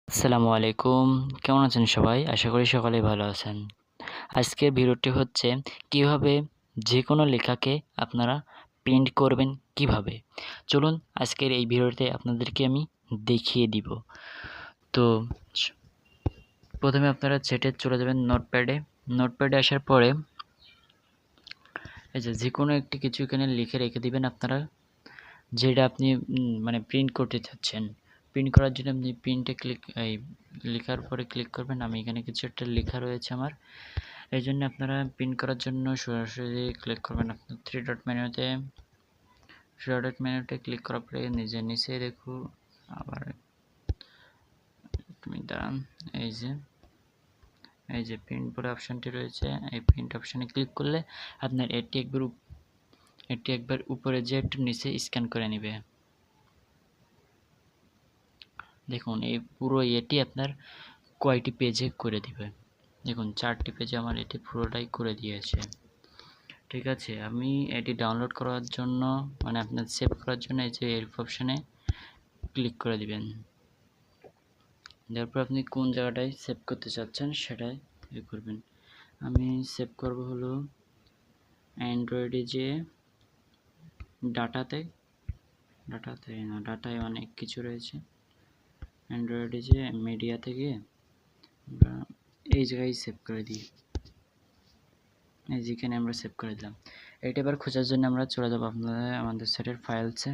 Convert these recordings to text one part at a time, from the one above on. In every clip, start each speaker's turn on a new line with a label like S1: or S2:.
S1: আসসালামু আলাইকুম। কেমন আছেন সবাই? আশা করি সকলেই ভালো আছেন। আজকের ভিডিওটি হচ্ছে কিভাবে যেকোনো লেখাকে আপনারা প্রিন্ট করবেন কিভাবে? চলুন আজকের এই ভিডিওতে আপনাদেরকে আমি দেখিয়ে দিব। তো স প্রথমে আপনারা চ্যাটে চলে যাবেন নোটপ্যাডে। নোটপ্যাডে আসার পরে এই যে যেকোনো একটি কিছু এখানে লিখে রেখে দিবেন আপনারা যেটা আপনি মানে প্রিন্ট করতে চাচ্ছেন। প্রিন্ট করার জন্য আপনি প্রিন্টে লেখার পরে ক্লিক করবেন। আমি এখানে কিছু একটা লেখা রয়েছে আমার। এইজন্য আপনারা প্রিন্ট করার জন্য সরাসরি ক্লিক করবেন আপনার থ্রি ডট মেনুতে ক্লিক করার পরে নিজের নিচে দেখুন আবার তুমি দাঁড়ান এই যে প্রিন্ট বলে অপশানটি রয়েছে, এই প্রিন্ট অপশানে ক্লিক করলে আপনার এটি একবার উপরে যে একটু নিচে স্ক্যান করে নেবে। দেখুন এই পুরো এটি আপনার কয়টি পেজে করে দিবে। দেখুন 4টি পেজে আমার এটি পুরোটাই করে দিয়েছে। ঠিক আছে, আমি এটি ডাউনলোড করার জন্য মানে আপনার সেভ করার জন্য এই যে এর অপশানে ক্লিক করে দিবেন। তারপর আপনি কোন জায়গাটায় সেভ করতে চাচ্ছেন সেটাই করবেন। আমি সেভ করব হলো অ্যান্ড্রয়েডে যে ডাটায় অনেক কিছু রয়েছে। অ্যান্ড্রয়েডে যে মিডিয়াতে গিয়ে আমরা এই জায়গায় সেভ করে দিই। এই যেখানে আমরা সেভ করে দিলাম। এটা এবার খোঁজার জন্য আমরা চলে যাব আমাদের সেটের ফাইলসে।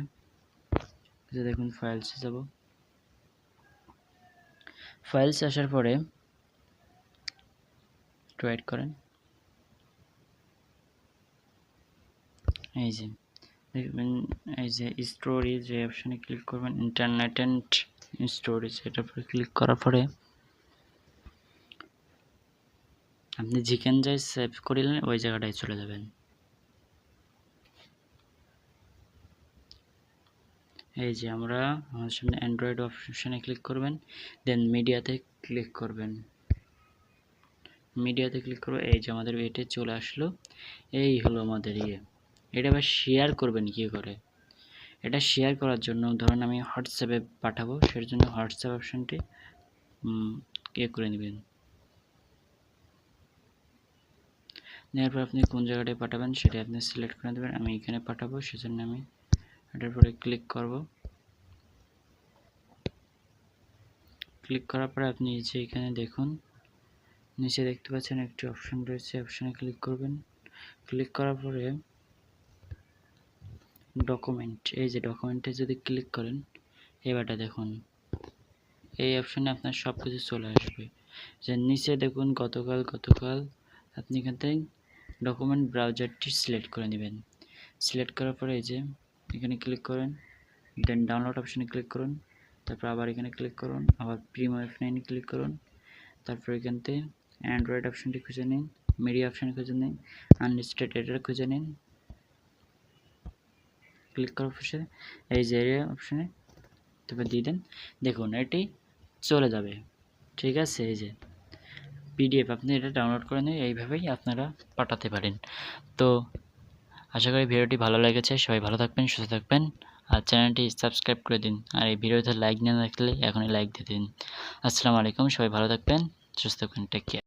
S1: দেখুন ফাইলসে যাব। ফাইলস আসার পরে একটু ওয়েট করেন। এই যে দেখবেন এই যে স্টোরেজ এই অপশানে ক্লিক করবেন, ইন্টারনেট অ্যান্ড স্টোরেজ এটার উপরে ক্লিক করার পরে আপনি যেখানে যাই সেভ করিলেন ওই জায়গাটায় চলে যাবেন। এই যে আমরা আমার সামনে অ্যান্ড্রয়েড অপশানে ক্লিক করবেন, দেন মিডিয়াতে ক্লিক করবেন। মিডিয়াতে ক্লিক করবো, এই যে আমাদের এটে চলে আসলো। এই হলো আমাদের এটা আবার শেয়ার করবেন কী করে? এটা শেয়ার করার জন্য ধরুন আমি হোয়াটসঅ্যাপে পাঠাবো, সেটার জন্য হোয়াটসঅ্যাপ অপশানটি করে নেবেন। নেওয়ার পর আপনি কোন জায়গাটায় পাঠাবেন সেটা আপনি সিলেক্ট করে দেবেন। আমি এখানে পাঠাবো, সেজন্য আমি এটার পরে ক্লিক করব। ক্লিক করার পরে আপনি যে এখানে দেখুন নিচে দেখতে পাচ্ছেন একটি অপশন রয়েছে, অপশানে ক্লিক করবেন। ক্লিক করার পরে ডকুমেন্ট, এই যে ডকুমেন্টে যদি ক্লিক করেন এবারটা দেখুন এই অপশানে আপনার সব কিছু চলে আসবে। যে নিচে দেখুন গতকাল আপনি এখান থেকে ডকুমেন্ট ব্রাউজারটি সিলেক্ট করে নেবেন। সিলেক্ট করার পরে এই যে এখানে ক্লিক করেন, দেন ডাউনলোড অপশানে ক্লিক করুন, তারপর আবার এখানে ক্লিক করুন, আবার প্রিমো F9 ক্লিক করুন, তারপর এখান থেকে অ্যান্ড্রয়েড অপশানটি খুঁজে নিন, মিডিয়া অপশানে খুঁজে নিন, আনলিস্টেড এটার খুঁজে নিন। ক্লিক করার পরে এই যে এরিয়া অপশানে তারপর দিয়ে দেন। দেখুন এটি চলে যাবে। ঠিক আছে, এই যে পিডিএফ আপনি এটা ডাউনলোড করে নিয়ে এইভাবেই আপনারা পাঠাতে পারেন। তো আশা করি ভিডিওটি ভালো লেগেছে। সবাই ভালো থাকবেন, সুস্থ থাকবেন, আর চ্যানেলটি সাবস্ক্রাইব করে দিন। আর এই ভিডিওতে লাইক না থাকলে এখনই লাইক দিয়ে দিন। আসসালামু আলাইকুম, সবাই ভালো থাকবেন, সুস্থ থাকবেন, টেক কেয়ার।